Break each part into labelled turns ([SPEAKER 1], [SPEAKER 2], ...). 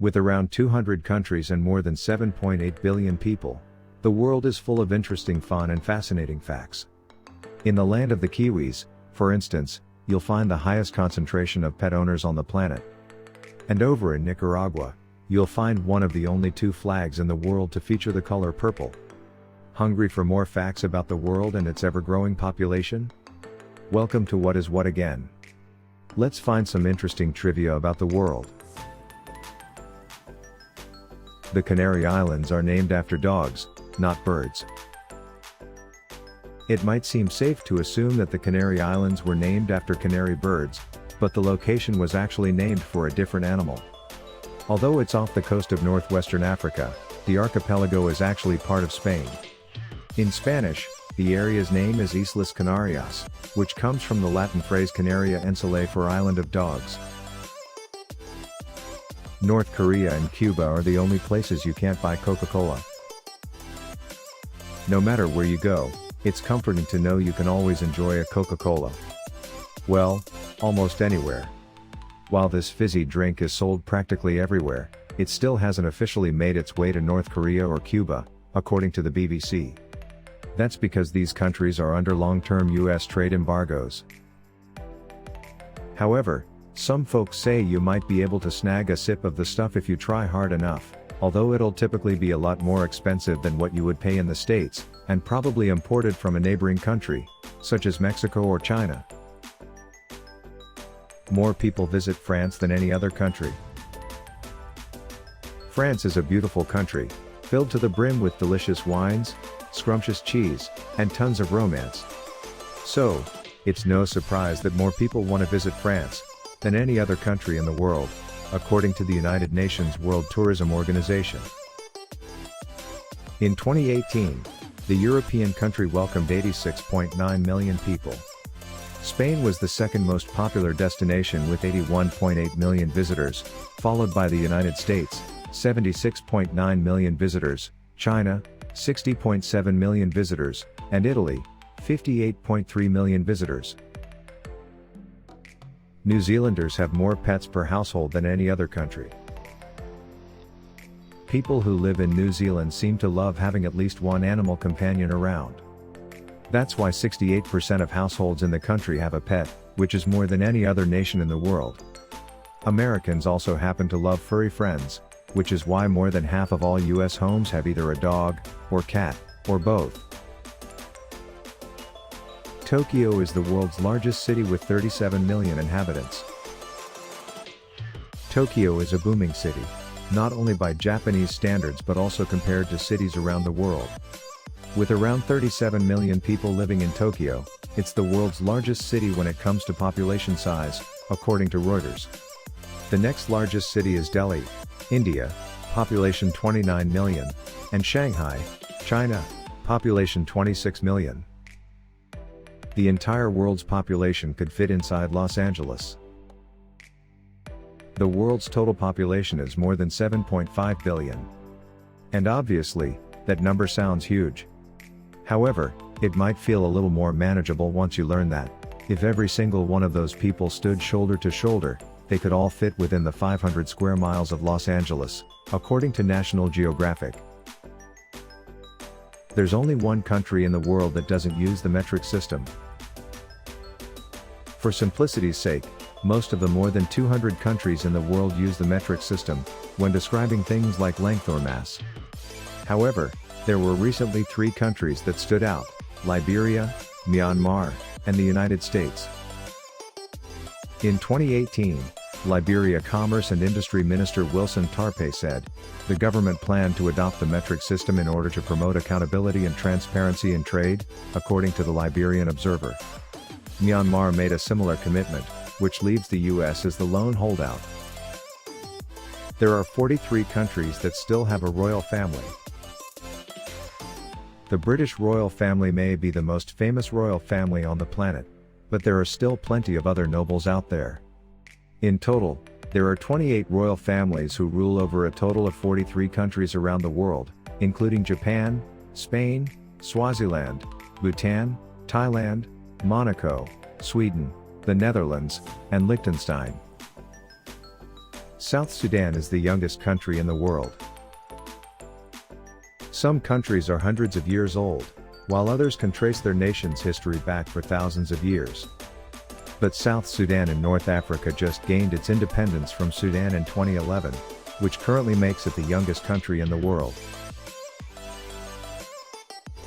[SPEAKER 1] With around 200 countries and more than 7.8 billion people, the world is full of interesting, fun and fascinating facts. In the land of the Kiwis, for instance, you'll find the highest concentration of pet owners on the planet. And over in Nicaragua, you'll find one of the only 2 flags in the world to feature the color purple. Hungry for more facts about the world and its ever-growing population? Welcome to What is What again. Let's find some interesting trivia about the world. The Canary Islands are named after dogs, not birds. It might seem safe to assume that the Canary Islands were named after canary birds, but the location was actually named for a different animal. Although it's off the coast of northwestern Africa, the archipelago is actually part of Spain. In Spanish, the area's name is Islas Canarias, which comes from the Latin phrase Canaria Insulae for island of dogs. North Korea and Cuba are the only places you can't buy Coca-Cola. No matter where you go, it's comforting to know you can always enjoy a Coca-Cola. Well, almost anywhere. While this fizzy drink is sold practically everywhere, it still hasn't officially made its way to North Korea or Cuba, according to the BBC. That's because these countries are under long-term US trade embargoes. However, some folks say you might be able to snag a sip of the stuff if you try hard enough, although it'll typically be a lot more expensive than what you would pay in the States, and probably imported from a neighboring country, such as Mexico or China. More people visit France than any other country. France is a beautiful country, filled to the brim with delicious wines, scrumptious cheese, and tons of romance. So, it's no surprise that more people want to visit France than any other country in the world, according to the United Nations World Tourism Organization. In 2018, the European country welcomed 86.9 million people. Spain was the second most popular destination with 81.8 million visitors, followed by the United States, 76.9 million visitors, China, 60.7 million visitors, and Italy, 58.3 million visitors. New Zealanders have more pets per household than any other country. People who live in New Zealand seem to love having at least one animal companion around. That's why 68% of households in the country have a pet, which is more than any other nation in the world. Americans also happen to love furry friends, which is why more than half of all US homes have either a dog, or cat, or both. Tokyo is the world's largest city with 37 million inhabitants. Tokyo is a booming city, not only by Japanese standards but also compared to cities around the world. With around 37 million people living in Tokyo, it's the world's largest city when it comes to population size, according to Reuters. The next largest city is Delhi, India, population 29 million, and Shanghai, China, population 26 million. The entire world's population could fit inside Los Angeles. The world's total population is more than 7.5 billion. And obviously, that number sounds huge. However, it might feel a little more manageable once you learn that, if every single one of those people stood shoulder to shoulder, they could all fit within the 500 square miles of Los Angeles, according to National Geographic. There's only one country in the world that doesn't use the metric system. For simplicity's sake, most of the more than 200 countries in the world use the metric system, when describing things like length or mass. However, there were recently 3 countries that stood out: Liberia, Myanmar, and the United States. In 2018, Liberia Commerce and Industry Minister Wilson Tarpe said, the government planned to adopt the metric system in order to promote accountability and transparency in trade, according to the Liberian Observer. Myanmar made a similar commitment, which leaves the US as the lone holdout. There are 43 countries that still have a royal family. The British royal family may be the most famous royal family on the planet, but there are still plenty of other nobles out there. In total, there are 28 royal families who rule over a total of 43 countries around the world, including Japan, Spain, Swaziland, Bhutan, Thailand, Monaco, Sweden, the Netherlands, and Liechtenstein. South Sudan is the youngest country in the world. Some countries are hundreds of years old, while others can trace their nation's history back for thousands of years. But South Sudan in North Africa just gained its independence from Sudan in 2011, which currently makes it the youngest country in the world.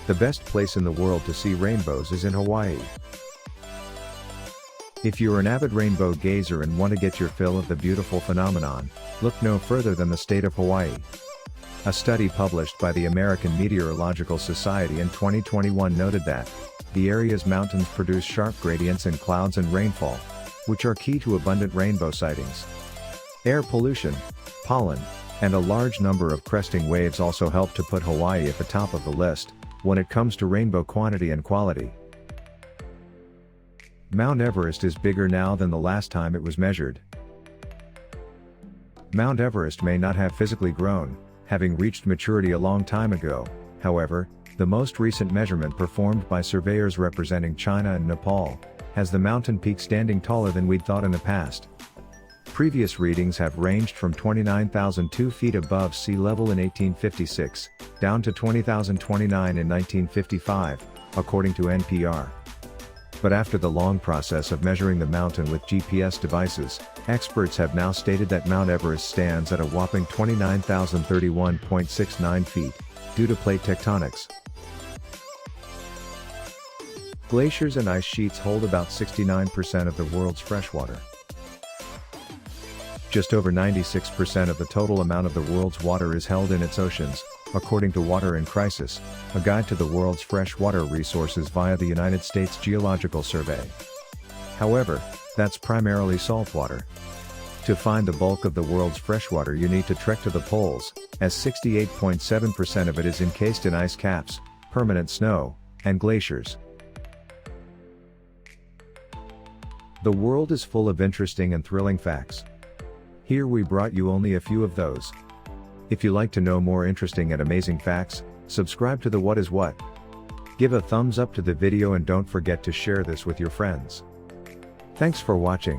[SPEAKER 1] The best place in the world to see rainbows is in Hawaii. If you're an avid rainbow gazer and want to get your fill of the beautiful phenomenon, look no further than the state of Hawaii. A study published by the American Meteorological Society in 2021 noted that the area's mountains produce sharp gradients in clouds and rainfall, which are key to abundant rainbow sightings. Air pollution, pollen, and a large number of cresting waves also help to put Hawaii at the top of the list when it comes to rainbow quantity and quality. Mount Everest is bigger now than the last time it was measured. Mount Everest may not have physically grown, having reached maturity a long time ago. However, the most recent measurement performed by surveyors representing China and Nepal has the mountain peak standing taller than we'd thought in the past. Previous readings have ranged from 29,002 feet above sea level in 1856, down to 20,029 in 1955, according to NPR. But after the long process of measuring the mountain with GPS devices, experts have now stated that Mount Everest stands at a whopping 29,031.69 feet, due to plate tectonics. Glaciers and ice sheets hold about 69% of the world's freshwater. Just over 96% of the total amount of the world's water is held in its oceans, according to Water in Crisis, a guide to the world's freshwater resources via the United States Geological Survey. However, that's primarily saltwater. To find the bulk of the world's freshwater, you need to trek to the poles, as 68.7% of it is encased in ice caps, permanent snow, and glaciers. The world is full of interesting and thrilling facts. Here we brought you only a few of those. If you like to know more interesting and amazing facts, subscribe to the What is What. Give a thumbs up to the video and don't forget to share this with your friends. Thanks for watching.